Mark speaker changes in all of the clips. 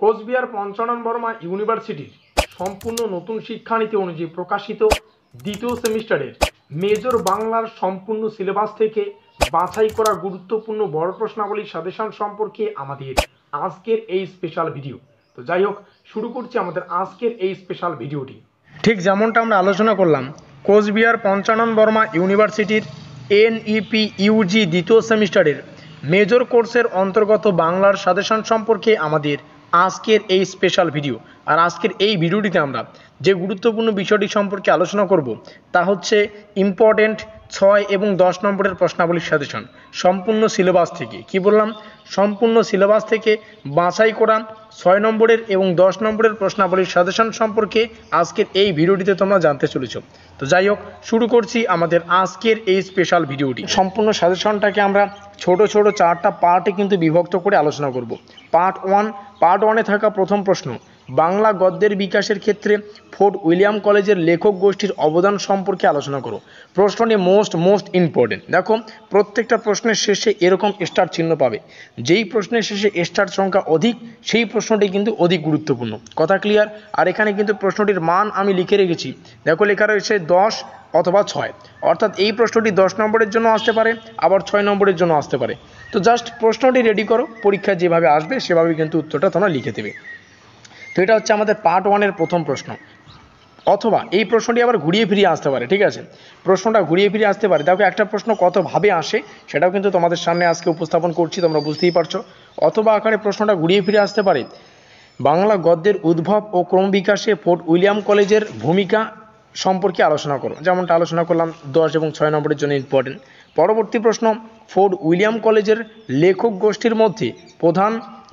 Speaker 1: কোচবিহার পঞ্চানন বর্মা ইউনিভার্সিটির সম্পূর্ণ নতুন শিক্ষানীতি অনুযায়ী প্রকাশিত দ্বিতীয় সেমিস্টারের মেজর বাংলার সম্পূর্ণ সিলেবাস থেকে বাছাই করা গুরুত্বপূর্ণ বড় প্রশ্নাবলীর সাজেশন সম্পর্কে আমাদের আজকের এই স্পেশাল ভিডিও। তো যাই হোক, শুরু করছি আমাদের আজকের এই স্পেশাল ভিডিওটি। ঠিক যেমনটা আমরা আলোচনা করলাম, কোচবিহার পঞ্চানন বর্মা ইউনিভার্সিটির এনইপি ইউজি দ্বিতীয় সেমিস্টারের মেজর কোর্সের অন্তর্গত বাংলার সাজেশন সম্পর্কে আমাদের আজকের এই স্পেশাল ভিডিও। আর আজকের এই ভিডিওটিতে আমরা যে গুরুত্বপূর্ণ বিষয়টি সম্পর্কে আলোচনা করব তা হচ্ছে ইম্পর্টেন্ট 6 এবং 10 নম্বরের প্রশ্নাবলীর সাজেশন সম্পূর্ণ সিলেবাস থেকে। কি বললাম? সম্পূর্ণ সিলেবাস থেকে বাছাই করা 6 নম্বরের এবং 10 নম্বরের প্রশ্নাবলীর সাজেশন সম্পর্কে আজকের এই ভিডিওটিতে তোমরা জানতে চলেছো। তো যাই হোক, শুরু করছি আমাদের আজকের এই স্পেশাল ভিডিওটি। সম্পূর্ণ সাজেশনটাকে আমরা ছোট ছোট 4টা পার্টে কিন্তু বিভক্ত করে আলোচনা করব। পার্ট ওয়ানে থাকা প্রথম প্রশ্ন, বাংলা গদ্যের বিকাশের ক্ষেত্রে ফোর্ট উইলিয়াম কলেজের লেখক গোষ্ঠীর অবদান সম্পর্কে আলোচনা করো। প্রশ্নটি মোস্ট ইম্পর্টেন্ট। দেখো, প্রত্যেকটা প্রশ্নের শেষে এরকম স্টার চিহ্ন পাবে। যেই প্রশ্নের শেষে স্টার সংখ্যা অধিক সেই প্রশ্নটি কিন্তু অধিক গুরুত্বপূর্ণ। কথা ক্লিয়ার? আর এখানে কিন্তু প্রশ্নটির মান আমি লিখে রেখেছি। দেখো, লেখা রয়েছে 10 অথবা 6, অর্থাৎ এই প্রশ্নটি 10 নম্বরের জন্য আসতে পারে, আবার 6 নম্বরের জন্য আসতে পারে। তো জাস্ট প্রশ্নটি রেডি করো, পরীক্ষায় যেভাবে আসবে সেভাবে কিন্তু উত্তরটা তোমরা লিখে দেবে। তো এটা হচ্ছে আমাদের পার্ট ওয়ানের প্রথম প্রশ্ন। অথবা এই প্রশ্নটি আবার ঘুরিয়ে ফিরিয়ে আসতে পারে। ঠিক আছে, প্রশ্নটা ঘুরিয়ে ফিরিয়ে আসতে পারে। দেখো, একটা প্রশ্ন কতভাবে আসে সেটাও কিন্তু তোমাদের সামনে আজকে উপস্থাপন করছি, তোমরা বুঝতেই পারছো। অথবা আকারে প্রশ্নটা ঘুরিয়ে ফিরে আসতে পারে, বাংলা গদ্যের উদ্ভব ও ক্রমবিকাশে ফোর্ট উইলিয়াম কলেজের ভূমিকা সম্পর্কে আলোচনা করো। যেমনটা আলোচনা করলাম, 10 এবং 6 নম্বরের জন্য ইম্পর্টেন্ট। পরবর্তী প্রশ্ন, ফোর্ট উইলিয়াম কলেজের লেখক গোষ্ঠীর মধ্যে প্রধান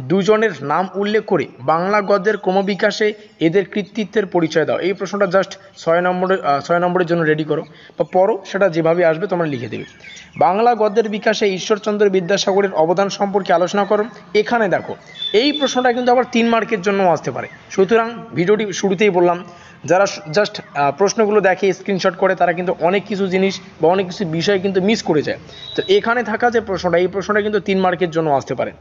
Speaker 1: দুজনের নাম উল্লেখ করে বাংলা গদ্যের ক্রমবিকাশে এদের কৃতিত্বের পরিচয় দাও। এই প্রশ্নটা জাস্ট 6 নম্বরের জন্য রেডি করো বা পড়ো, সেটা যেভাবে আসবে তোমরা লিখে দেবে। বাংলা গদ্যের বিকাশে ঈশ্বরচন্দ্র বিদ্যাসাগরের অবদান সম্পর্কে আলোচনা করো। এখানে দেখো, এই প্রশ্নটা কিন্তু আবার 3 মার্কের জন্য আসতে পারে। সুতরাং ভিডিওটি শুরুতেই বললাম, যারা জাস্ট প্রশ্নগুলো দেখে স্ক্রিনশট করে তারা কিন্তু অনেক কিছু জিনিস বা অনেক কিছু বিষয় কিন্তু মিস করে যায়। তো এখানে থাকা যে প্রশ্নটা, এই প্রশ্নটা কিন্তু 3 মার্কের জন্য আসতে পারে।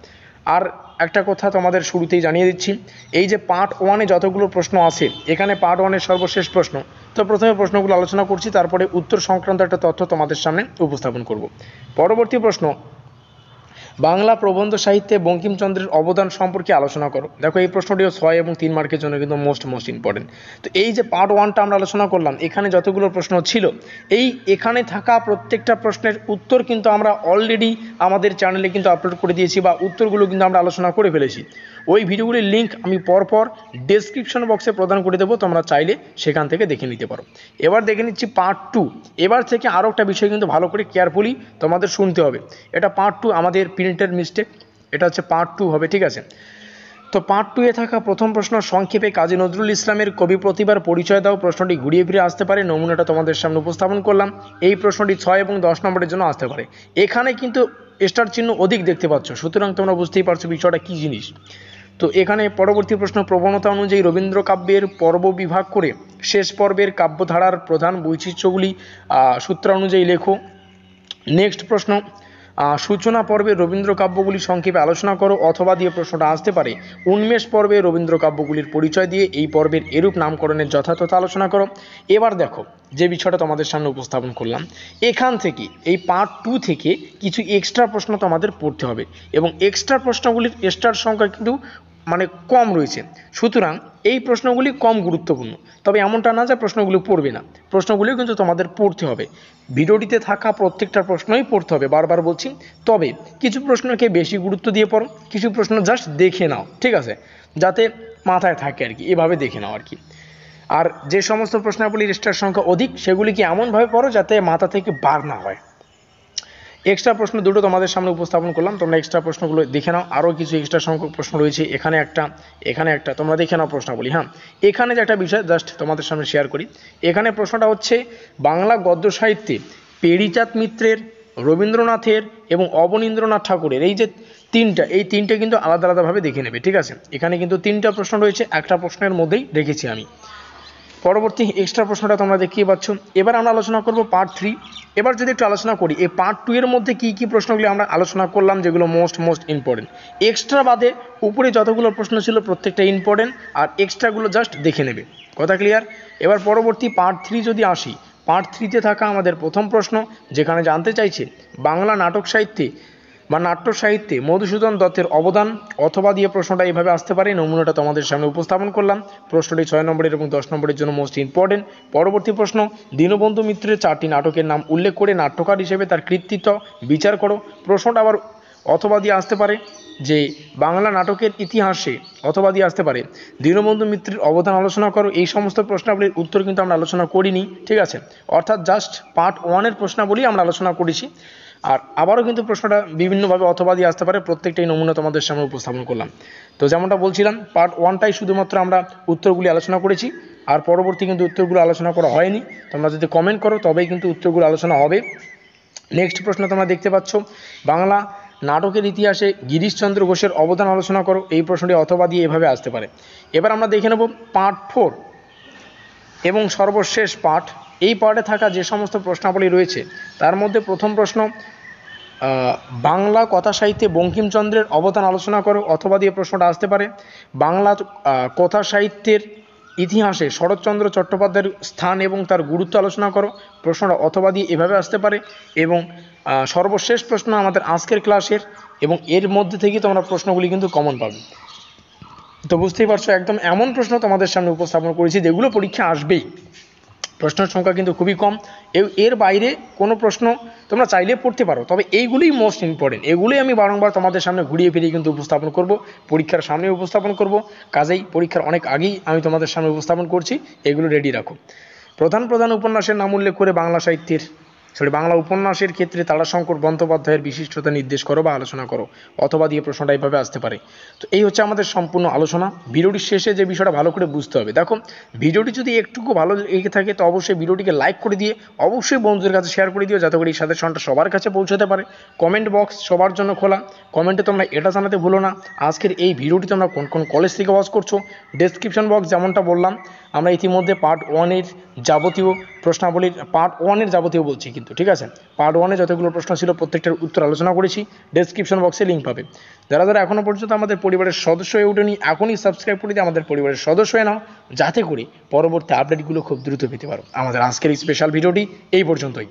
Speaker 1: আর একটা কথা তোমাদের শুরুতেই জানিয়ে দিচ্ছি, এই যে পার্ট ওয়ানে যতগুলো প্রশ্ন আছে, এখানে পার্ট ওয়ানের সর্বশেষ প্রশ্ন। তো প্রথমে প্রশ্নগুলো আলোচনা করছি, তারপরে উত্তর সংক্রান্ত একটা তথ্য তোমাদের সামনে উপস্থাপন করব। পরবর্তী প্রশ্ন, বাংলা প্রবন্ধ সাহিত্যে বঙ্কিমচন্দ্রের অবদান সম্পর্কে আলোচনা করো। দেখো, এই প্রশ্নটিও 6 এবং 3 মার্কের জন্য কিন্তু মোস্ট ইম্পর্টেন্ট। তো এই যে পার্ট ওয়ানটা আমরা আলোচনা করলাম, এখানে যতগুলো প্রশ্ন ছিল, এখানে থাকা প্রত্যেকটা প্রশ্নের উত্তর কিন্তু আমরা অলরেডি আমাদের চ্যানেলে কিন্তু আপলোড করে দিয়েছি, বা উত্তরগুলো কিন্তু আমরা আলোচনা করে ফেলেছি। ওই ভিডিওগুলির লিঙ্ক আমি পরপর ডেসক্রিপশন বক্সে প্রদান করে দেবো, তোমরা চাইলে সেখান থেকে দেখে নিতে পারো। এবার দেখে নিচ্ছি পার্ট 2। এবার থেকে আরও একটা বিষয় কিন্তু ভালো করে কেয়ারফুলি তোমাদের শুনতে হবে। এটা পার্ট 2, আমাদের প্রিন্টের মিস্টেক, এটা হচ্ছে পার্ট 2 হবে। ঠিক আছে, তো পার্ট 2 এ থাকা প্রথম প্রশ্ন, সংক্ষেপে কাজী নজরুল ইসলামের কবি প্রতিভার পরিচয় দাও। প্রশ্নটি ঘুরিয়ে ফিরে আসতে পারে, নমুনাটা তোমাদের সামনে উপস্থাপন করলাম। এই প্রশ্নটি 6 এবং 10 নম্বরের জন্য আসতে পারে। এখানে কিন্তু স্টার চিহ্ন অধিক দেখতে পাচ্ছ, সুতরাং তোমরা বুঝতেই পারছো বিষয়টা কী জিনিস। তো এখানে পরবর্তী প্রশ্ন, প্রবণতা অনুযায়ী রবীন্দ্র কাব্যের পর্ব বিভাগ করে শেষ পর্বের কাব্যধারার প্রধান বৈশিষ্ট্যগুলি সূত্র অনুযায়ী লেখো। নেক্সট প্রশ্ন, সূচনা পর্বে রবীন্দ্র কাব্যগুলি সংক্ষেপে আলোচনা করো। অথবা দিয়ে প্রশ্নটা আসতে পারে, উন্মেষ পর্বে রবীন্দ্র কাব্যগুলির পরিচয় দিয়ে এই পর্বের এরূপ নামকরণের যথাযথ আলোচনা করো। এবার দেখো, যে বিষয়টা তোমাদের সামনে উপস্থাপন করলাম, এখান থেকে এই পার্ট 2 থেকে কিছু এক্সট্রা প্রশ্ন তোমাদের পড়তে হবে, এবং এক্সট্রা প্রশ্নগুলির স্টার সংখ্যা কিন্তু কম রয়েছে। সুতরাং এই প্রশ্নগুলি কম গুরুত্বপূর্ণ, তবে এমনটা না যে প্রশ্নগুলি পড়বে না, প্রশ্নগুলিও কিন্তু তোমাদের পড়তে হবে। ভিডিওটিতে থাকা প্রত্যেকটা প্রশ্নই পড়তে হবে, বারবার বলছি। তবে কিছু প্রশ্নকে বেশি গুরুত্ব দিয়ে পড়ো, কিছু প্রশ্ন জাস্ট দেখে নাও। ঠিক আছে, যাতে মাথায় থাকে আর কি, এভাবে দেখে নাও আর কি। আর যে সমস্ত প্রশ্নাবলীর স্টার সংখ্যা অধিক সেগুলিকে এমনভাবে পড়ো যাতে মাথা থেকে বার না হয়। এক্সট্রা প্রশ্ন দুটো তোমাদের সামনে উপস্থাপন করলাম, তোমরা এক্সট্রা প্রশ্নগুলো দেখে নাও। আরও কিছু এক্সট্রা সংখ্যক প্রশ্ন রয়েছে, এখানে একটা, তোমরা দেখে নাও প্রশ্নাবলী। হ্যাঁ, এখানে যে একটা বিষয় জাস্ট তোমাদের সামনে শেয়ার করি। এখানে প্রশ্নটা হচ্ছে, বাংলা গদ্য সাহিত্যে পেরিচাঁদ মিত্রের, রবীন্দ্রনাথের এবং অবনীন্দ্রনাথ ঠাকুরের এই যে তিনটা কিন্তু আলাদাভাবে দেখে নেবে। ঠিক আছে, এখানে কিন্তু 3টা প্রশ্ন রয়েছে, একটা প্রশ্নের মধ্যেই রেখেছি আমি। পরবর্তী এক্সট্রা প্রশ্নটা তোমরা দেখতেই পাচ্ছ। এবার আমরা আলোচনা করব পার্ট 3। এবার যদি একটু আলোচনা করি এই পার্ট 2 এর মধ্যে কী কী প্রশ্নগুলি আমরা আলোচনা করলাম যেগুলো মোস্ট ইম্পর্টেন্ট। এক্সট্রা বাদে উপরে যতগুলো প্রশ্ন ছিল প্রত্যেকটা ইম্পর্টেন্ট, আর এক্সট্রাগুলো জাস্ট দেখে নেবে। কথা ক্লিয়ার? এবার পরবর্তী পার্ট 3 যদি আসি, পার্ট 3-তে থাকা আমাদের প্রথম প্রশ্ন যেখানে জানতে চাইছে বাংলা নাটক সাহিত্যে বা নাট্য সাহিত্যে মধুসূদন দত্তের অবদান অথবা দিয়ে প্রশ্নটা এইভাবে আসতে পারে। নমুনাটা তোমাদের সামনে উপস্থাপন করলাম। প্রশ্নটি 6 নম্বরের এবং 10 নম্বরের জন্য মোস্ট ইম্পর্টেন্ট। পরবর্তী প্রশ্ন, দীনবন্ধু মিত্রের 4টি নাটকের নাম উল্লেখ করে নাট্যকার হিসেবে তার কৃতিত্ব বিচার করো। প্রশ্নটা আবার অথবা দিয়ে আসতে পারে যে বাংলা নাটকের ইতিহাসে, অথবা দিয়ে আসতে পারে দীনবন্ধু মিত্রের অবদান আলোচনা করো। এই সমস্ত প্রশ্নাবলীর উত্তর কিন্তু আমরা আলোচনা করিনি, ঠিক আছে? অর্থাৎ জাস্ট পার্ট 1-এর প্রশ্নাবলী আমরা আলোচনা করেছি। আর আবারও কিন্তু প্রশ্নটা বিভিন্নভাবে অথবা দিয়ে আসতে পারে, প্রত্যেকটাই নমুনা তোমাদের সামনে উপস্থাপন করলাম। তো যেমনটা বলছিলাম পার্ট 1টাই শুধুমাত্র আমরা উত্তরগুলি আলোচনা করেছি, আর পরবর্তী কিন্তু উত্তরগুলো আলোচনা করা হয়নি। তোমরা যদি কমেন্ট করো তবেই কিন্তু উত্তরগুলো আলোচনা হবে। নেক্সট প্রশ্ন তোমরা দেখতে পাচ্ছ, বাংলা নাটকের ইতিহাসে গিরিশচন্দ্র ঘোষের অবদান আলোচনা করো। এই প্রশ্নটি অথবা দিয়ে এভাবে আসতে পারে। এবার আমরা দেখে নেব পার্ট 4 এবং সর্বশেষ পার্ট। এই পার্টে থাকা যে সমস্ত প্রশ্নাবলী রয়েছে তার মধ্যে প্রথম প্রশ্ন, বাংলা কথা সাহিত্যে বঙ্কিমচন্দ্রের অবদান আলোচনা করো। অথবা দিয়ে প্রশ্নটা আসতে পারে। বাংলা কথা সাহিত্যের ইতিহাসে শরৎচন্দ্র চট্টোপাধ্যায়ের স্থান এবং তার গুরুত্ব আলোচনা করো। প্রশ্নটা অথবা দিয়ে এভাবে আসতে পারে। এবং সর্বশেষ প্রশ্ন আমাদের আজকের ক্লাসের, এবং এর মধ্যে থেকে তোমরা প্রশ্নগুলি কিন্তু কমন পাবে। তো বুঝতেই পারছো একদম এমন প্রশ্ন তোমাদের সামনে উপস্থাপন করেছি যেগুলো পরীক্ষা আসবেই। প্রশ্নের সংখ্যা কিন্তু খুবই কম। এর বাইরে কোনো প্রশ্ন তোমরা চাইলে পড়তে পারো, তবে এইগুলোই মোস্ট ইম্পর্টেন্ট। এগুলোই আমি বারংবার তোমাদের সামনে ঘুরিয়ে ফিরিয়ে কিন্তু উপস্থাপন করব, পরীক্ষার সামনে উপস্থাপন করব। কাজেই পরীক্ষার অনেক আগেই আমি তোমাদের সামনে উপস্থাপন করছি, এগুলো রেডি রাখো। প্রধান উপন্যাসের নাম উল্লেখ করে বাংলা উপন্যাসের ক্ষেত্রে তারাশঙ্কর বন্দ্যোপাধ্যায়ের বিশিষ্টতা নির্দেশ করো বা আলোচনা করো। অথবা দিয়ে প্রশ্নটা এইভাবে আসতে পারে। তো এই হচ্ছে আমাদের সম্পূর্ণ আলোচনা। ভিডিওটির শেষে যে বিষয়টা ভালো করে বুঝতে হবে, দেখো ভিডিওটি যদি একটুকু ভালো লেগে থাকে তো অবশ্যই ভিডিওটিকে লাইক করে দিয়ে অবশ্যই বন্ধুদের কাছে শেয়ার করে দিও, যাতে করে এই সাজেশনটা সবার কাছে পৌঁছাতে পারে। কমেন্ট বক্স সবার জন্য খোলা, কমেন্টে তোমরা এটা জানাতে ভুলো না আজকের এই ভিডিওটি তোমরা কোন কোন কলেজ থেকে ওয়াচ করছো। ডেসক্রিপশন বক্স যেমনটা বললাম, আমরা ইতিমধ্যে পার্ট 1-এর যাবতীয় প্রশ্নাবলীর পার্ট 1-এর যাবতীয় বলছি কিন্তু, ঠিক আছে? পার্ট 1-এ যতগুলো প্রশ্ন ছিল প্রত্যেকটার উত্তর আলোচনা করেছি। ডেসক্রিপশন বক্সে লিঙ্ক পাবে। যারা এখনও পর্যন্ত আমাদের পরিবারের সদস্য হয়ে ওঠেনি, এখনই সাবস্ক্রাইব করে দিয়ে আমাদের পরিবারের সদস্য হয়ে নাও, যাতে করে পরবর্তী আপডেটগুলো খুব দ্রুত পেতে পারো। আমাদের আজকের এই স্পেশাল ভিডিওটি এই পর্যন্তই।